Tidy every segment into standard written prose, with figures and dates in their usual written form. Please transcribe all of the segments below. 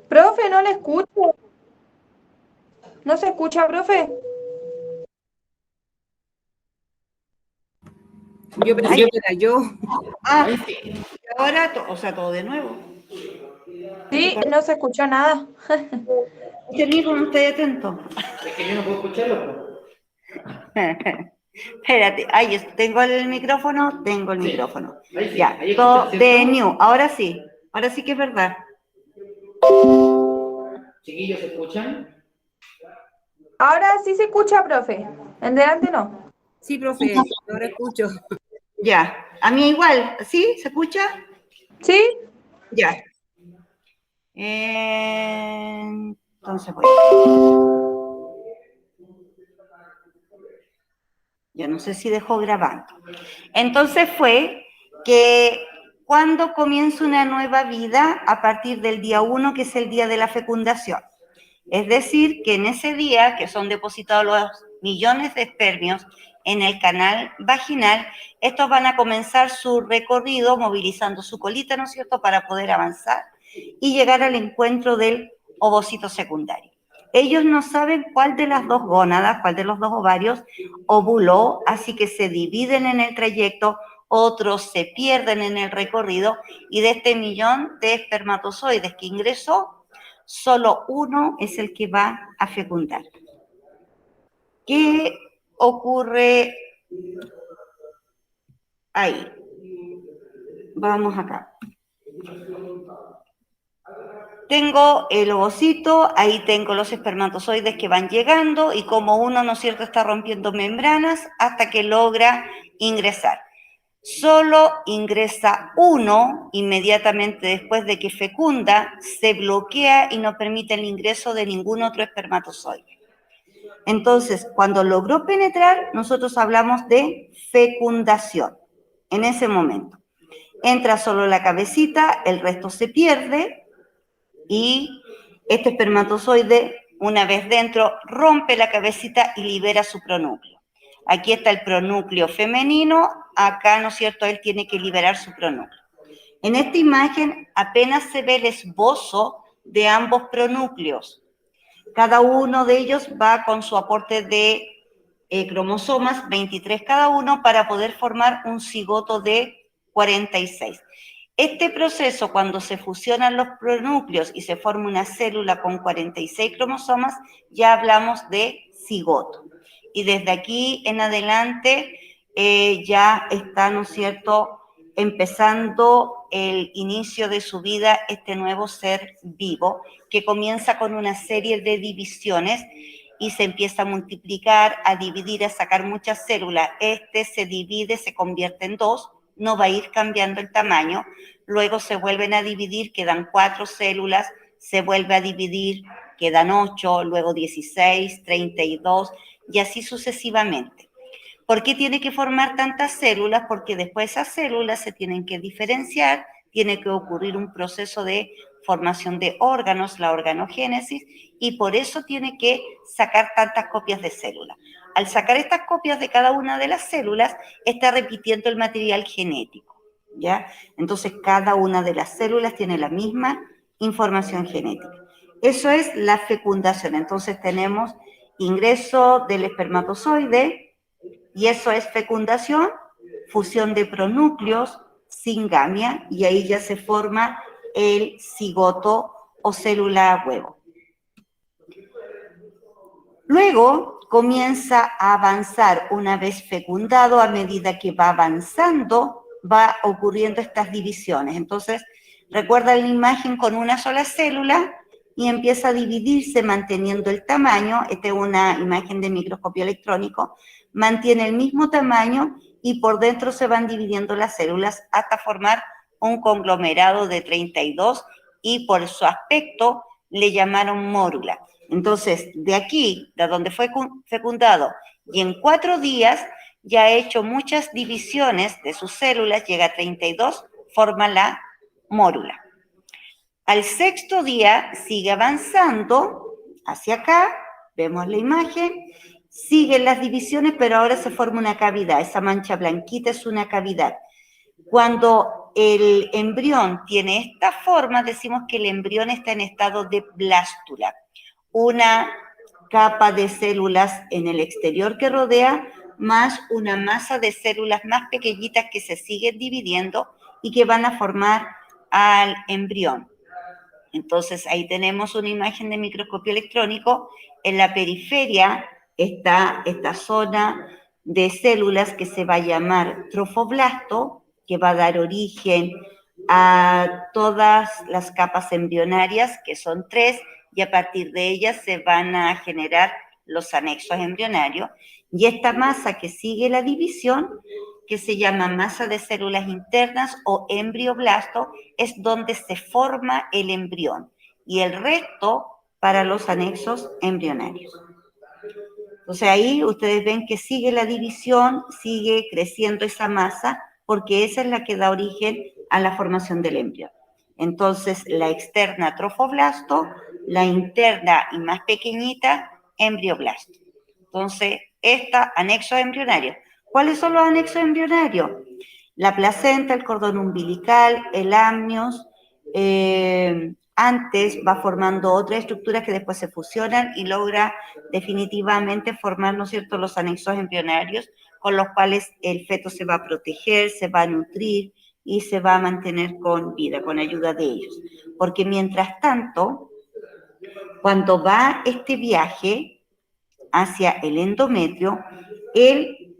Profe, no le escucho. ¿No se escucha, profe? Yo pensé Ay, que era yo. ah, ahora, o sea, todo de nuevo. Sí, no se escuchó nada. Usted mismo no esté atento. Es que yo no puedo escucharlo. Espérate, ay, tengo el micrófono, tengo el micrófono. Ahí sí, ya, ahí todo de new, ahora sí que es verdad. Chiquillos, ¿se escuchan? Ahora sí se escucha, profe. En delante no. Sí, profe, ahora escucho. Ya, a mí igual, ¿sí? ¿Se escucha? ¿Sí? Ya. Entonces voy. Yo no sé si dejó grabando. Entonces fue que cuando comienza una nueva vida a partir del día 1, que es el día de la fecundación. Es decir, que en ese día que son depositados los millones de espermios en el canal vaginal, estos van a comenzar su recorrido movilizando su colita, ¿no es cierto?, para poder avanzar y llegar al encuentro del ovocito secundario. Ellos no saben cuál de las dos gónadas, cuál de los dos ovarios ovuló, así que se dividen en el trayecto, otros se pierden en el recorrido y de este millón de espermatozoides que ingresó, solo uno es el que va a fecundar. ¿Qué ocurre ahí? Vamos acá. Tengo el ovocito, ahí tengo los espermatozoides que van llegando y como uno, ¿no es cierto?, está rompiendo membranas hasta que logra ingresar. Solo ingresa uno inmediatamente después de que fecunda, se bloquea y no permite el ingreso de ningún otro espermatozoide. Entonces, cuando logró penetrar, nosotros hablamos de fecundación en ese momento. Entra solo la cabecita, el resto se pierde y este espermatozoide, una vez dentro, rompe la cabecita y libera su pronúcleo. Aquí está el pronúcleo femenino, acá, ¿no es cierto?, él tiene que liberar su pronúcleo. En esta imagen apenas se ve el esbozo de ambos pronúcleos. Cada uno de ellos va con su aporte de cromosomas, 23 cada uno, para poder formar un cigoto de 46. Este proceso, cuando se fusionan los pronúcleos y se forma una célula con 46 cromosomas, ya hablamos de cigoto. Y desde aquí en adelante ya está, ¿no es cierto?, empezando el inicio de su vida este nuevo ser vivo, que comienza con una serie de divisiones y se empieza a multiplicar, a dividir, a sacar muchas células. Este se divide, se convierte en dos, no va a ir cambiando el tamaño, luego se vuelven a dividir, quedan 4 células, se vuelve a dividir, quedan 8, luego 16, 32 y así sucesivamente. ¿Por qué tiene que formar tantas células? Porque después esas células se tienen que diferenciar, tiene que ocurrir un proceso de formación de órganos, la organogénesis, y por eso tiene que sacar tantas copias de células. Al sacar estas copias de cada una de las células, está repitiendo el material genético, ¿ya? Entonces, cada una de las células tiene la misma información genética. Eso es la fecundación. Entonces, tenemos ingreso del espermatozoide, y eso es fecundación, fusión de pronúcleos, singamia, y ahí ya se forma el cigoto o célula huevo. Luego comienza a avanzar una vez fecundado, a medida que va avanzando, va ocurriendo estas divisiones. Entonces, recuerda la imagen con una sola célula y empieza a dividirse manteniendo el tamaño. Esta es una imagen de microscopio electrónico. Mantiene el mismo tamaño y por dentro se van dividiendo las células hasta formar un conglomerado de 32 y por su aspecto le llamaron mórula. Entonces, de aquí, de donde fue fecundado, y en 4 días ya ha hecho muchas divisiones de sus células, llega a 32, forma la mórula. Al 6.º día sigue avanzando hacia acá, vemos la imagen, siguen las divisiones, pero ahora se forma una cavidad, esa mancha blanquita es una cavidad. Cuando el embrión tiene esta forma, decimos que el embrión está en estado de blástula, una capa de células en el exterior que rodea, más una masa de células más pequeñitas que se siguen dividiendo y que van a formar al embrión. Entonces, ahí tenemos una imagen de microscopio electrónico. En la periferia está esta zona de células que se va a llamar trofoblasto, que va a dar origen a todas las capas embrionarias, que son 3, y a partir de ellas se van a generar los anexos embrionarios. Y esta masa que sigue la división, que se llama masa de células internas o embrioblasto, es donde se forma el embrión. Y el resto para los anexos embrionarios. Entonces ahí ustedes ven que sigue la división, sigue creciendo esa masa, porque esa es la que da origen a la formación del embrión. Entonces, la externa trofoblasto, la interna y más pequeñita, embrioblasto. Entonces, anexos embrionarios. ¿Cuáles son los anexos embrionarios? La placenta, el cordón umbilical, el amnios, antes va formando otras estructuras que después se fusionan y logra definitivamente formar, ¿no es cierto?, los anexos embrionarios, con los cuales el feto se va a proteger, se va a nutrir y se va a mantener con vida, con ayuda de ellos. Porque mientras tanto, cuando va este viaje hacia el endometrio, él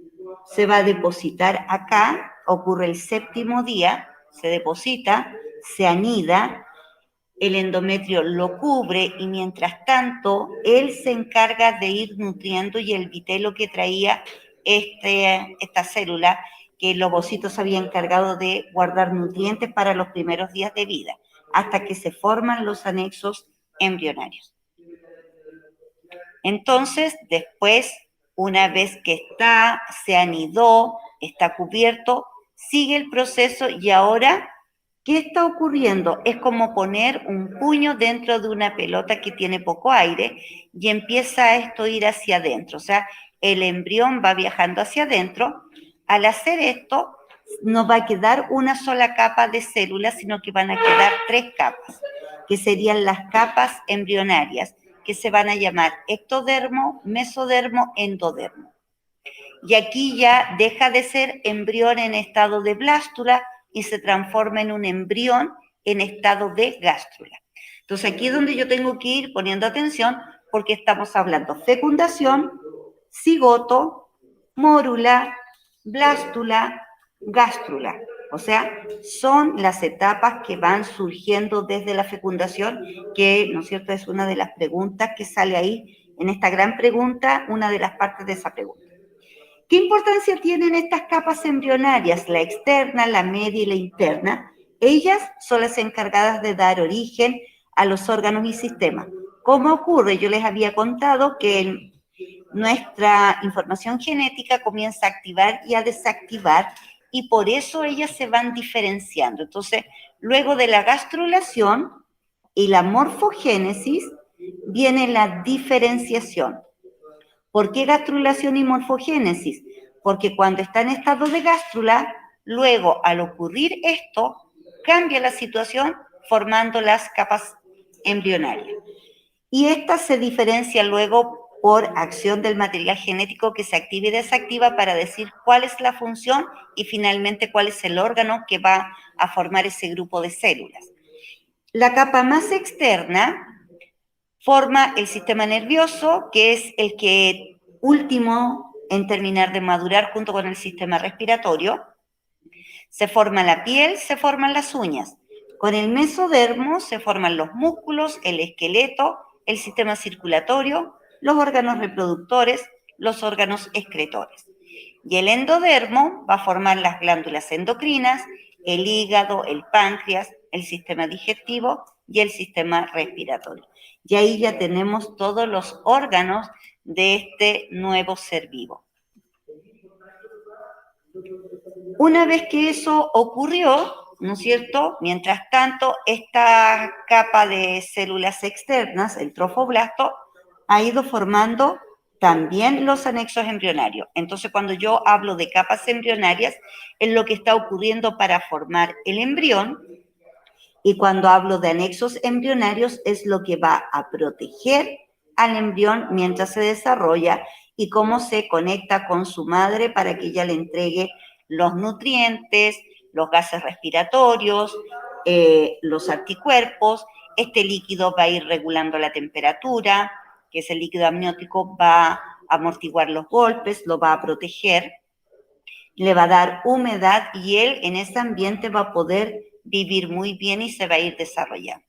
se va a depositar acá, ocurre el 7º día, se deposita, se anida, el endometrio lo cubre y mientras tanto él se encarga de ir nutriendo y el vitelo que traía esta célula, que el ovocito se había encargado de guardar nutrientes para los primeros días de vida, hasta que se forman los anexos embrionarios. Entonces, después, una vez que se anidó, está cubierto, sigue el proceso y ahora, ¿qué está ocurriendo? Es como poner un puño dentro de una pelota que tiene poco aire y empieza esto a ir hacia adentro. O sea, el embrión va viajando hacia adentro. Al hacer esto, no va a quedar una sola capa de células, sino que van a quedar 3 capas, que serían las capas embrionarias, que se van a llamar ectodermo, mesodermo, endodermo. Y aquí ya deja de ser embrión en estado de blástula y se transforma en un embrión en estado de gástrula. Entonces aquí es donde yo tengo que ir poniendo atención, porque estamos hablando fecundación, cigoto, mórula, blástula, gástrula. O sea, son las etapas que van surgiendo desde la fecundación, que, ¿no es cierto?, es una de las preguntas que sale ahí, en esta gran pregunta, una de las partes de esa pregunta. ¿Qué importancia tienen estas capas embrionarias, la externa, la media y la interna? Ellas son las encargadas de dar origen a los órganos y sistemas. ¿Cómo ocurre? Yo les había contado que nuestra información genética comienza a activar y a desactivar, y por eso ellas se van diferenciando. Entonces, luego de la gastrulación y la morfogénesis, viene la diferenciación. ¿Por qué gastrulación y morfogénesis? Porque cuando está en estado de gástrula, luego al ocurrir esto, cambia la situación formando las capas embrionarias. Y esta se diferencia luego por acción del material genético que se activa y desactiva para decir cuál es la función y finalmente cuál es el órgano que va a formar ese grupo de células. La capa más externa forma el sistema nervioso, que es el que último en terminar de madurar junto con el sistema respiratorio. Se forma la piel, se forman las uñas. Con el mesodermo se forman los músculos, el esqueleto, el sistema circulatorio, los órganos reproductores, los órganos excretores. Y el endodermo va a formar las glándulas endocrinas, el hígado, el páncreas, el sistema digestivo y el sistema respiratorio. Y ahí ya tenemos todos los órganos de este nuevo ser vivo. Una vez que eso ocurrió, ¿no es cierto? Mientras tanto, esta capa de células externas, el trofoblasto, ha ido formando también los anexos embrionarios. Entonces, cuando yo hablo de capas embrionarias, es lo que está ocurriendo para formar el embrión, y cuando hablo de anexos embrionarios es lo que va a proteger al embrión mientras se desarrolla y cómo se conecta con su madre para que ella le entregue los nutrientes, los gases respiratorios, los anticuerpos. Este líquido va a ir regulando la temperatura, que ese líquido amniótico va a amortiguar los golpes, lo va a proteger, le va a dar humedad y él en ese ambiente va a poder vivir muy bien y se va a ir desarrollando.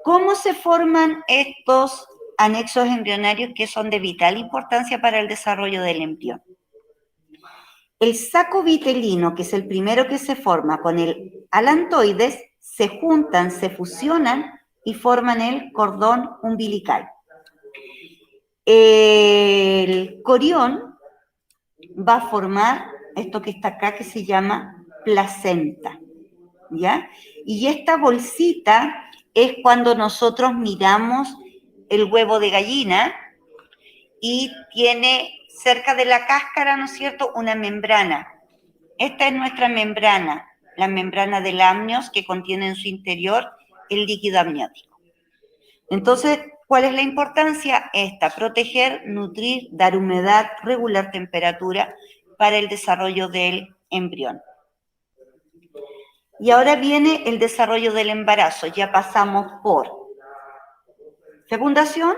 ¿Cómo se forman estos anexos embrionarios que son de vital importancia para el desarrollo del embrión? El saco vitelino, que es el primero que se forma con el alantoides, se juntan, se fusionan y forman el cordón umbilical. El corión va a formar esto que está acá que se llama placenta, ¿ya? Y esta bolsita es cuando nosotros miramos el huevo de gallina y tiene cerca de la cáscara, ¿no es cierto?, una membrana. Esta es nuestra membrana, la membrana del amnios que contiene en su interior el líquido amniótico. Entonces, ¿cuál es la importancia? Esta, proteger, nutrir, dar humedad, regular temperatura para el desarrollo del embrión. Y ahora viene el desarrollo del embarazo. Ya pasamos por fecundación,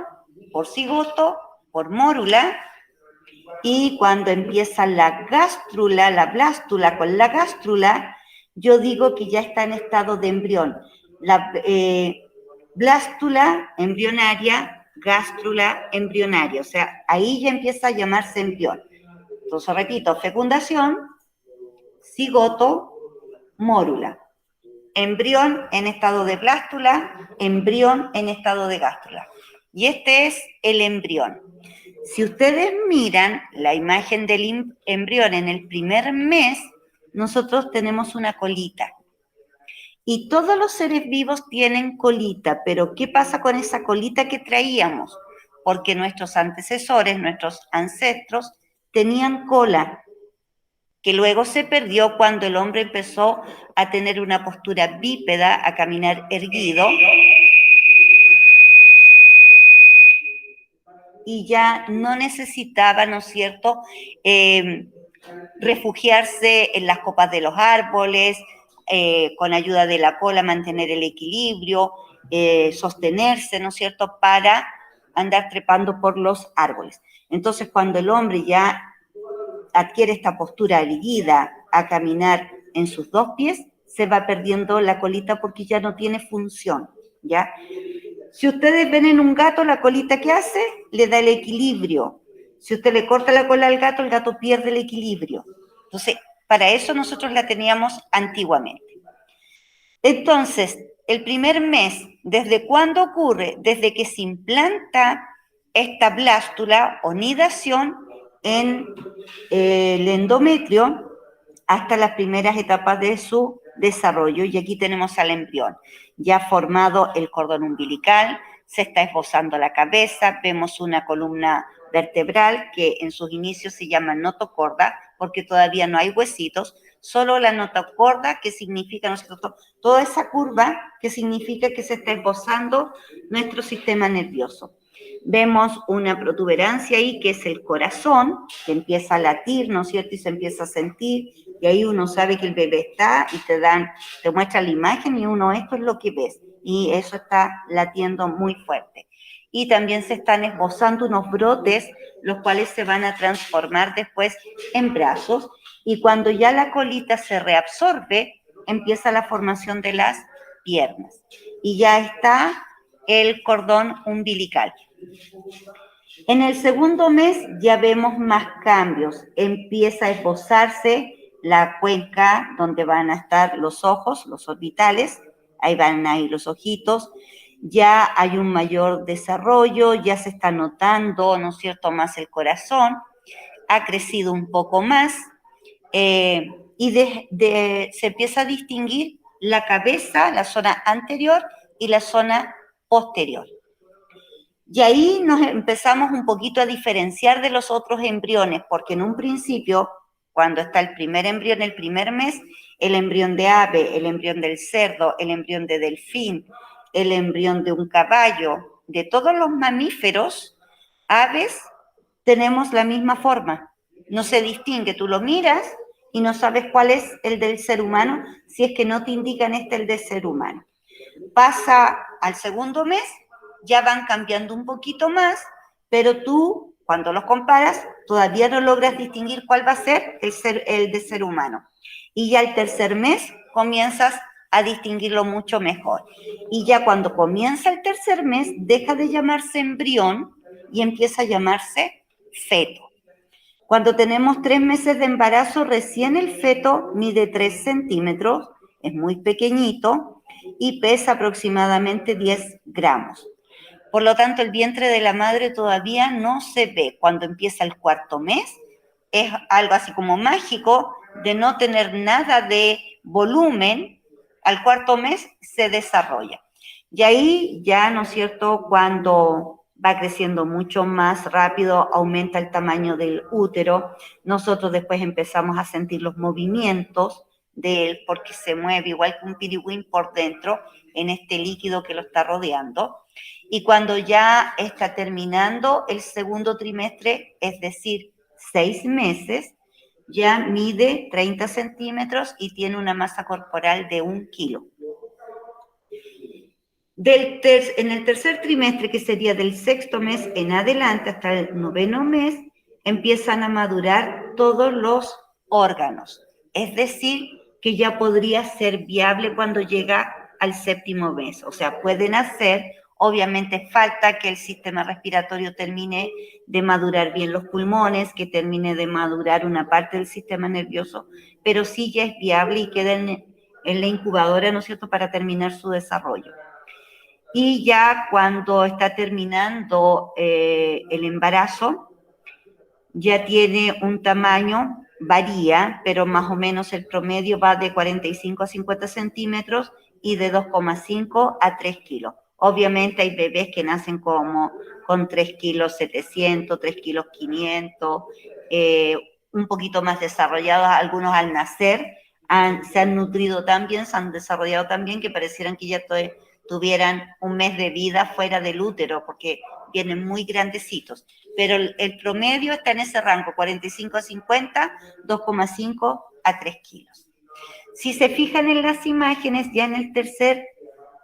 por cigoto, por mórula, y cuando empieza la gástrula, la blástula con la gástrula, yo digo que ya está en estado de embrión. La blástula embrionaria, gástrula embrionaria, o sea, ahí ya empieza a llamarse embrión. Entonces, repito, fecundación, cigoto, mórula. Embrión en estado de blástula, embrión en estado de gástrula. Y este es el embrión. Si ustedes miran la imagen del embrión en el primer mes, nosotros tenemos una colita. Y todos los seres vivos tienen colita, pero ¿qué pasa con esa colita que traíamos? Porque nuestros antecesores, nuestros ancestros, tenían cola, que luego se perdió cuando el hombre empezó a tener una postura bípeda, a caminar erguido, y ya no necesitaba, ¿no es cierto?, refugiarse en las copas de los árboles, con ayuda de la cola mantener el equilibrio, sostenerse, ¿no es cierto?, para andar trepando por los árboles. Entonces, cuando el hombre ya adquiere esta postura erguida a caminar en sus dos pies, se va perdiendo la colita porque ya no tiene función, ¿ya? Si ustedes ven en un gato, la colita que hace, le da el equilibrio. Si usted le corta la cola al gato, el gato pierde el equilibrio. Entonces, para eso nosotros la teníamos antiguamente. Entonces, el primer mes, ¿desde cuándo ocurre? Desde que se implanta esta blástula o nidación en el endometrio hasta las primeras etapas de su desarrollo. Y aquí tenemos al embrión, ya formado el cordón umbilical, se está esbozando la cabeza, vemos una columna vertebral que en sus inicios se llama notocorda, porque todavía no hay huesitos, solo la notocorda, que significa, ¿no es cierto?, toda esa curva que significa que se está esbozando nuestro sistema nervioso. Vemos una protuberancia ahí, que es el corazón, que empieza a latir, ¿no es cierto?, y se empieza a sentir, y ahí uno sabe que el bebé está, y te muestra la imagen, y uno, esto es lo que ves, y eso está latiendo muy fuerte. Y también se están esbozando unos brotes, los cuales se van a transformar después en brazos, y cuando ya la colita se reabsorbe, empieza la formación de las piernas, y ya está el cordón umbilical. En el segundo mes ya vemos más cambios, empieza a esbozarse la cuenca donde van a estar los ojos, los orbitales, ahí van a ir los ojitos, ya hay un mayor desarrollo, ya se está notando, ¿no es cierto?, más el corazón, ha crecido un poco más, y se empieza a distinguir la cabeza, la zona anterior y la zona posterior. Y ahí nos empezamos un poquito a diferenciar de los otros embriones, porque en un principio, cuando está el primer embrión, el primer mes, el embrión de ave, el embrión del cerdo, el embrión de delfín, el embrión de un caballo, de todos los mamíferos, aves, tenemos la misma forma. No se distingue, tú lo miras y no sabes cuál es el del ser humano si es que no te indican el del ser humano. Pasa al segundo mes, ya van cambiando un poquito más, pero tú, cuando los comparas, todavía no logras distinguir cuál va a ser el de ser humano. Y ya el tercer mes comienzas a distinguirlo mucho mejor. Y ya cuando comienza el tercer mes, deja de llamarse embrión y empieza a llamarse feto. Cuando tenemos 3 meses de embarazo, recién el feto mide 3 centímetros, es muy pequeñito y pesa aproximadamente 10 gramos. Por lo tanto, el vientre de la madre todavía no se ve. Cuando empieza el cuarto mes, es algo así como mágico de no tener nada de volumen. Al cuarto mes se desarrolla. Y ahí ya, ¿no es cierto?, cuando va creciendo mucho más rápido, aumenta el tamaño del útero. Nosotros después empezamos a sentir los movimientos de él porque se mueve igual que un pirigüín por dentro en este líquido que lo está rodeando. Y cuando ya está terminando el segundo trimestre, es decir, 6 meses, ya mide 30 centímetros y tiene una masa corporal de 1 kilo. En el tercer trimestre, que sería del sexto mes en adelante hasta el noveno mes, empiezan a madurar todos los órganos. Es decir, que ya podría ser viable cuando llega al séptimo mes. O sea, puede nacer, obviamente falta que el sistema respiratorio termine de madurar bien los pulmones, que termine de madurar una parte del sistema nervioso, pero sí ya es viable y queda en la incubadora, ¿no es cierto?, para terminar su desarrollo. Y ya cuando está terminando el embarazo, ya tiene un tamaño, varía, pero más o menos el promedio va de 45 a 50 centímetros y de 2,5 a 3 kilos. Obviamente hay bebés que nacen como con 3 kilos 700, 3 kilos 500, un poquito más desarrollados, algunos al nacer se han nutrido tan bien, se han desarrollado tan bien que parecieran que ya tuvieran un mes de vida fuera del útero, porque vienen muy grandecitos. Pero el promedio está en ese rango, 45 a 50, 2,5 a 3 kilos. Si se fijan en las imágenes, ya en el tercer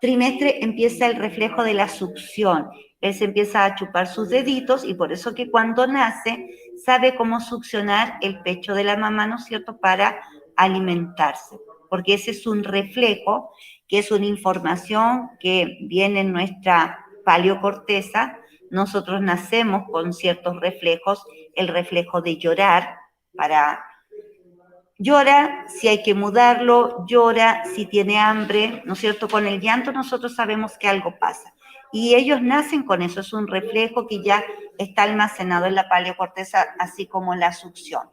trimestre empieza el reflejo de la succión. Él se empieza a chupar sus deditos y por eso que cuando nace sabe cómo succionar el pecho de la mamá, ¿no es cierto?, para alimentarse, porque ese es un reflejo, que es una información que viene en nuestra paleocorteza. Nosotros nacemos con ciertos reflejos, el reflejo de llorar, llora si hay que mudarlo, llora si tiene hambre, ¿no es cierto? Con el llanto nosotros sabemos que algo pasa. Y ellos nacen con eso, es un reflejo que ya está almacenado en la paleocorteza, así como la succión.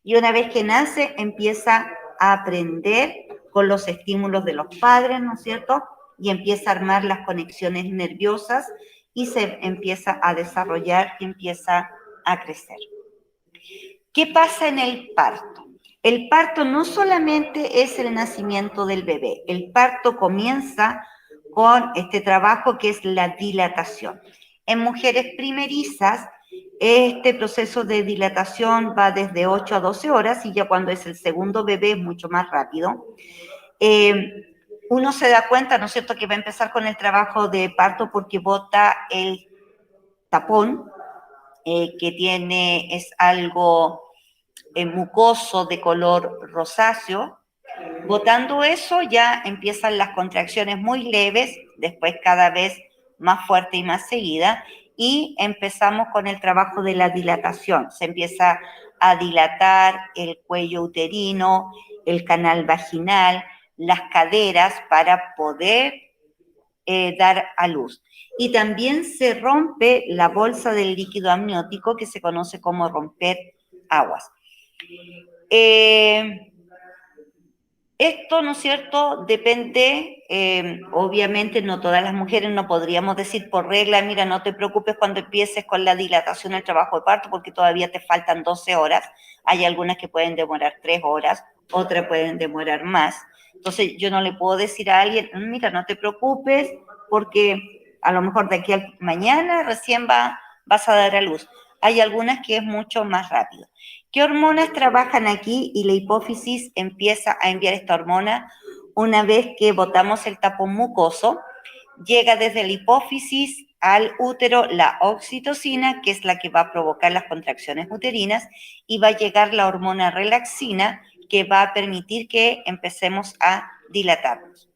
Y una vez que nace, empieza a aprender con los estímulos de los padres, ¿no es cierto? Y empieza a armar las conexiones nerviosas y se empieza a desarrollar y empieza a crecer. ¿Qué pasa en el parto? El parto no solamente es el nacimiento del bebé, el parto comienza con este trabajo que es la dilatación. En mujeres primerizas, este proceso de dilatación va desde 8 a 12 horas y ya cuando es el segundo bebé es mucho más rápido. Uno se da cuenta, ¿no es cierto?, que va a empezar con el trabajo de parto porque bota el tapón, que es algo mucoso de color rosáceo. Botando eso ya empiezan las contracciones muy leves, después cada vez más fuerte y más seguida, y empezamos con el trabajo de la dilatación. Se empieza a dilatar el cuello uterino, el canal vaginal, las caderas para poder dar a luz. Y también se rompe la bolsa del líquido amniótico, que se conoce como romper aguas. Esto, ¿no es cierto?, depende, obviamente no todas las mujeres, no podríamos decir por regla, mira, no te preocupes cuando empieces con la dilatación del trabajo de parto porque todavía te faltan 12 horas. Hay algunas que pueden demorar 3 horas, otras pueden demorar más. Entonces, yo no le puedo decir a alguien, mira, no te preocupes porque a lo mejor de aquí a mañana recién vas a dar a luz. Hay algunas que es mucho más rápido. ¿Qué hormonas trabajan aquí? Y la hipófisis empieza a enviar esta hormona una vez que botamos el tapón mucoso. Llega desde la hipófisis al útero la oxitocina, que es la que va a provocar las contracciones uterinas, y va a llegar la hormona relaxina, que va a permitir que empecemos a dilatarnos.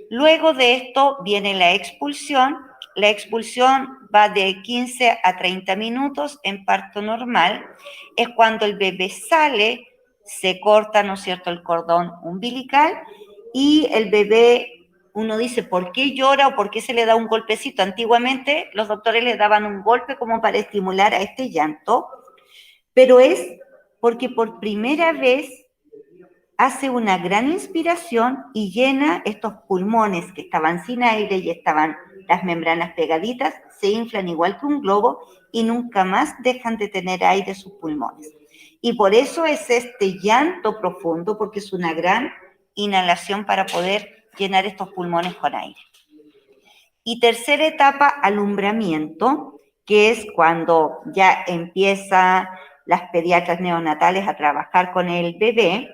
Luego de esto viene la expulsión. La expulsión va de 15 a 30 minutos en parto normal. Es cuando el bebé sale, se corta, ¿no es cierto?, el cordón umbilical y el bebé, uno dice, ¿por qué llora o por qué se le da un golpecito? Antiguamente los doctores le daban un golpe como para estimular a este llanto, pero es porque por primera vez hace una gran inspiración y llena estos pulmones que estaban sin aire y estaban las membranas pegaditas, se inflan igual que un globo y nunca más dejan de tener aire sus pulmones. Y por eso es este llanto profundo, porque es una gran inhalación para poder llenar estos pulmones con aire. Y tercera etapa, alumbramiento, que es cuando ya empieza las pediatras neonatales a trabajar con el bebé,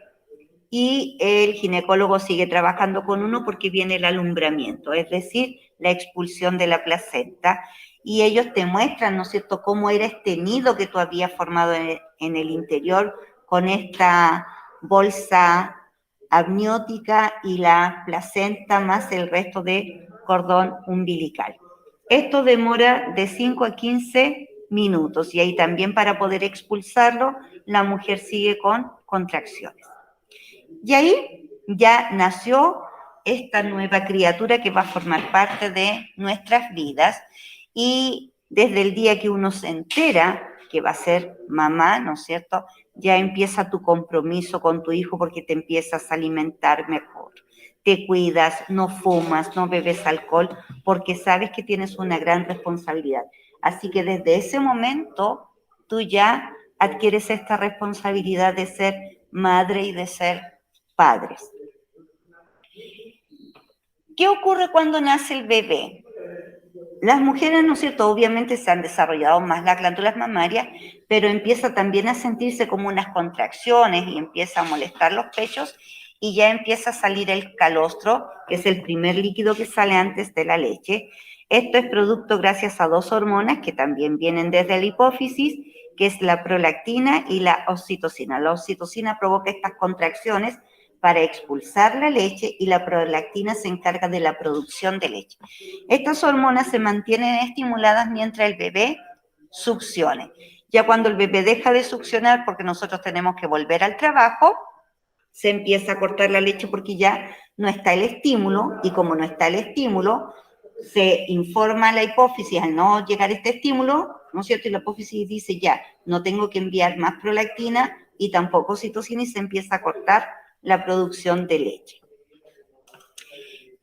y el ginecólogo sigue trabajando con uno porque viene el alumbramiento, es decir, la expulsión de la placenta, y ellos te muestran, ¿no es cierto?, cómo era este nido que tú habías formado en el interior con esta bolsa amniótica y la placenta más el resto de cordón umbilical. Esto demora de 5 a 15 minutos y ahí también para poder expulsarlo, la mujer sigue con contracciones. Y ahí ya nació esta nueva criatura que va a formar parte de nuestras vidas y desde el día que uno se entera que va a ser mamá, ¿no es cierto?, ya empieza tu compromiso con tu hijo porque te empiezas a alimentar mejor, te cuidas, no fumas, no bebes alcohol, porque sabes que tienes una gran responsabilidad. Así que desde ese momento tú ya adquieres esta responsabilidad de ser madre y de ser padres. ¿Qué ocurre cuando nace el bebé? Las mujeres, ¿no es cierto?, obviamente se han desarrollado más las glándulas mamarias, pero empieza también a sentirse como unas contracciones y empieza a molestar los pechos y ya empieza a salir el calostro, que es el primer líquido que sale antes de la leche. Esto es producto gracias a dos hormonas que también vienen desde la hipófisis, que es la prolactina y la oxitocina. La oxitocina provoca estas contracciones para expulsar la leche y la prolactina se encarga de la producción de leche. Estas hormonas se mantienen estimuladas mientras el bebé succione. Ya cuando el bebé deja de succionar, porque nosotros tenemos que volver al trabajo, se empieza a cortar la leche porque ya no está el estímulo, y como no está el estímulo, se informa a la hipófisis al no llegar este estímulo, ¿no es cierto? Y la hipófisis dice ya, no tengo que enviar más prolactina y tampoco oxitocina y se empieza a cortar la producción de leche.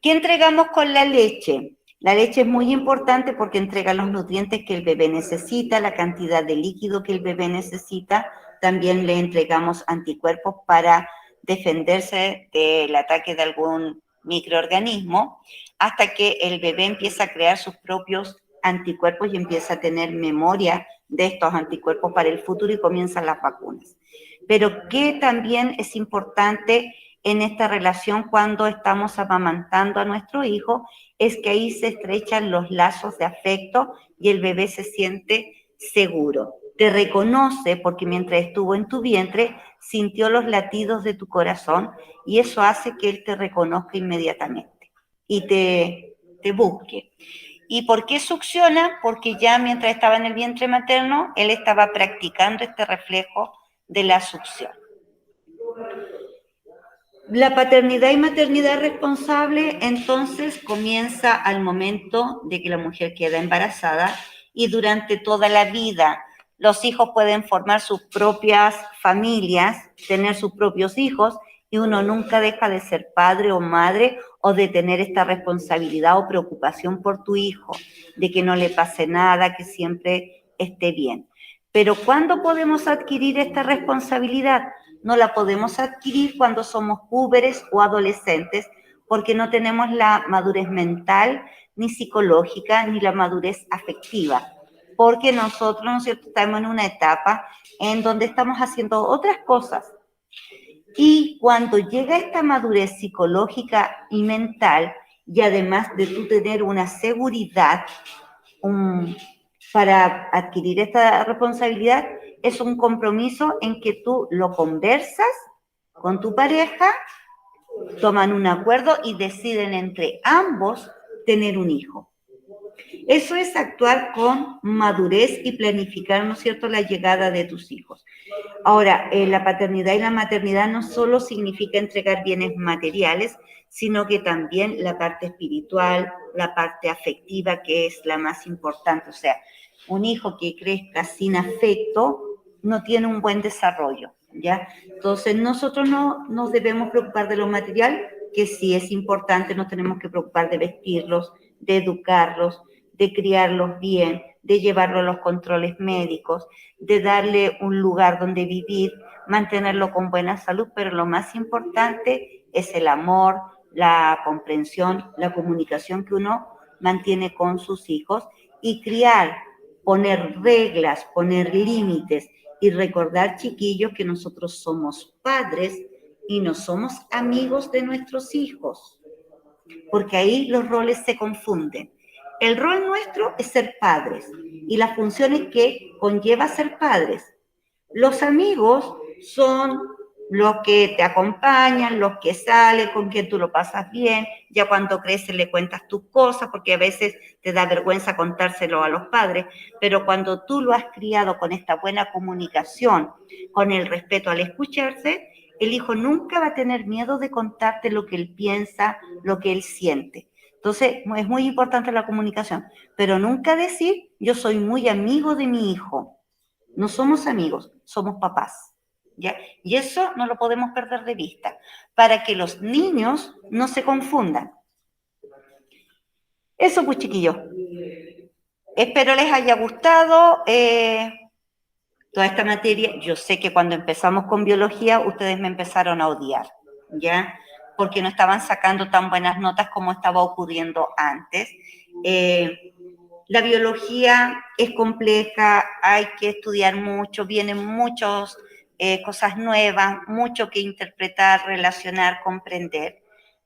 ¿Qué entregamos con la leche? La leche es muy importante porque entrega los nutrientes que el bebé necesita, la cantidad de líquido que el bebé necesita. También le entregamos anticuerpos para defenderse del ataque de algún microorganismo, hasta que el bebé empieza a crear sus propios anticuerpos y empieza a tener memoria de estos anticuerpos para el futuro y comienzan las vacunas. Pero que también es importante en esta relación cuando estamos amamantando a nuestro hijo, es que ahí se estrechan los lazos de afecto y el bebé se siente seguro. Te reconoce porque mientras estuvo en tu vientre sintió los latidos de tu corazón y eso hace que él te reconozca inmediatamente y te busque. ¿Y por qué succiona? Porque ya mientras estaba en el vientre materno, él estaba practicando este reflejo de la succión. La paternidad y maternidad responsable entonces comienza al momento de que la mujer queda embarazada y durante toda la vida. Los hijos pueden formar sus propias familias, tener sus propios hijos y uno nunca deja de ser padre o madre o de tener esta responsabilidad o preocupación por tu hijo, de que no le pase nada, que siempre esté bien. Pero ¿cuándo podemos adquirir esta responsabilidad? No la podemos adquirir cuando somos púberes o adolescentes, porque no tenemos la madurez mental, ni psicológica, ni la madurez afectiva. Porque nosotros, ¿no es cierto?, estamos en una etapa en donde estamos haciendo otras cosas. Y cuando llega esta madurez psicológica y mental, y además de tú tener una seguridad para adquirir esta responsabilidad, es un compromiso en que tú lo conversas con tu pareja, toman un acuerdo y deciden entre ambos tener un hijo. Eso es actuar con madurez y planificar, ¿no es cierto?, la llegada de tus hijos. Ahora, la paternidad y la maternidad no solo significa entregar bienes materiales, sino que también la parte espiritual, la parte afectiva, que es la más importante. O sea, un hijo que crezca sin afecto no tiene un buen desarrollo, ¿ya? Entonces, nosotros no nos debemos preocupar de lo material, que sí es importante, nos tenemos que preocupar de vestirlos, de educarlos, de criarlos bien, de llevarlo a los controles médicos, de darle un lugar donde vivir, mantenerlo con buena salud, pero lo más importante es el amor, la comprensión, la comunicación que uno mantiene con sus hijos y criar, poner reglas, poner límites y recordar, chiquillos, que nosotros somos padres y no somos amigos de nuestros hijos, porque ahí los roles se confunden. El rol nuestro es ser padres y las funciones que conlleva ser padres. Los amigos son los que te acompañan, los que salen, con quien tú lo pasas bien. Ya cuando creces le cuentas tus cosas, porque a veces te da vergüenza contárselo a los padres, pero cuando tú lo has criado con esta buena comunicación, con el respeto al escucharse, el hijo nunca va a tener miedo de contarte lo que él piensa, lo que él siente. Entonces, es muy importante la comunicación, pero nunca decir, yo soy muy amigo de mi hijo. No somos amigos, somos papás, ¿ya? Y eso no lo podemos perder de vista, para que los niños no se confundan. Eso, pues, chiquillos. Espero les haya gustado toda esta materia. Yo sé que cuando empezamos con biología, ustedes me empezaron a odiar, ¿ya? Porque no estaban sacando tan buenas notas como estaba ocurriendo antes. La biología es compleja, hay que estudiar mucho, vienen muchas cosas nuevas, mucho que interpretar, relacionar, comprender.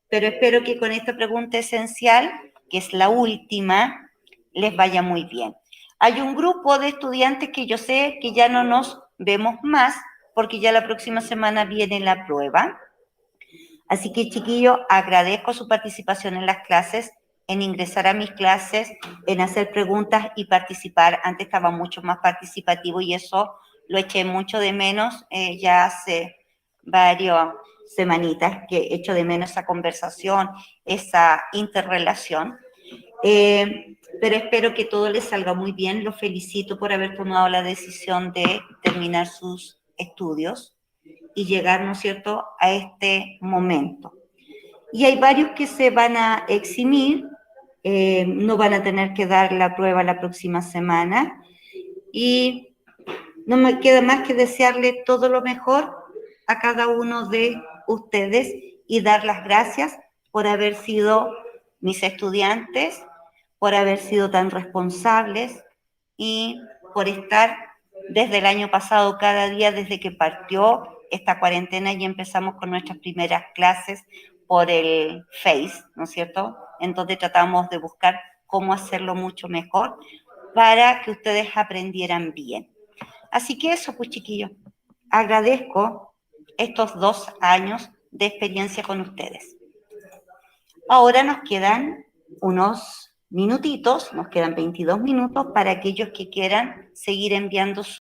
Pero espero que con esta pregunta esencial, que es la última, les vaya muy bien. Hay un grupo de estudiantes que yo sé que ya no nos vemos más, porque ya la próxima semana viene la prueba. Así que, chiquillos, agradezco su participación en las clases, en ingresar a mis clases, en hacer preguntas y participar. Antes estaba mucho más participativo y eso lo eché mucho de menos. Ya hace varias semanitas que echo de menos esa conversación, esa interrelación. Pero espero que todo les salga muy bien. Los felicito por haber tomado la decisión de terminar sus estudios y llegar, ¿no es cierto?, a este momento. Y hay varios que se van a eximir, no van a tener que dar la prueba la próxima semana, y no me queda más que desearle todo lo mejor a cada uno de ustedes y dar las gracias por haber sido mis estudiantes, por haber sido tan responsables y por estar desde el año pasado cada día, desde que partió esta cuarentena y empezamos con nuestras primeras clases por el Face, ¿no es cierto? Entonces tratamos de buscar cómo hacerlo mucho mejor para que ustedes aprendieran bien. Así que eso, pues, chiquillos, agradezco estos 2 años de experiencia con ustedes. Ahora nos quedan unos minutitos, nos quedan 22 minutos para aquellos que quieran seguir enviando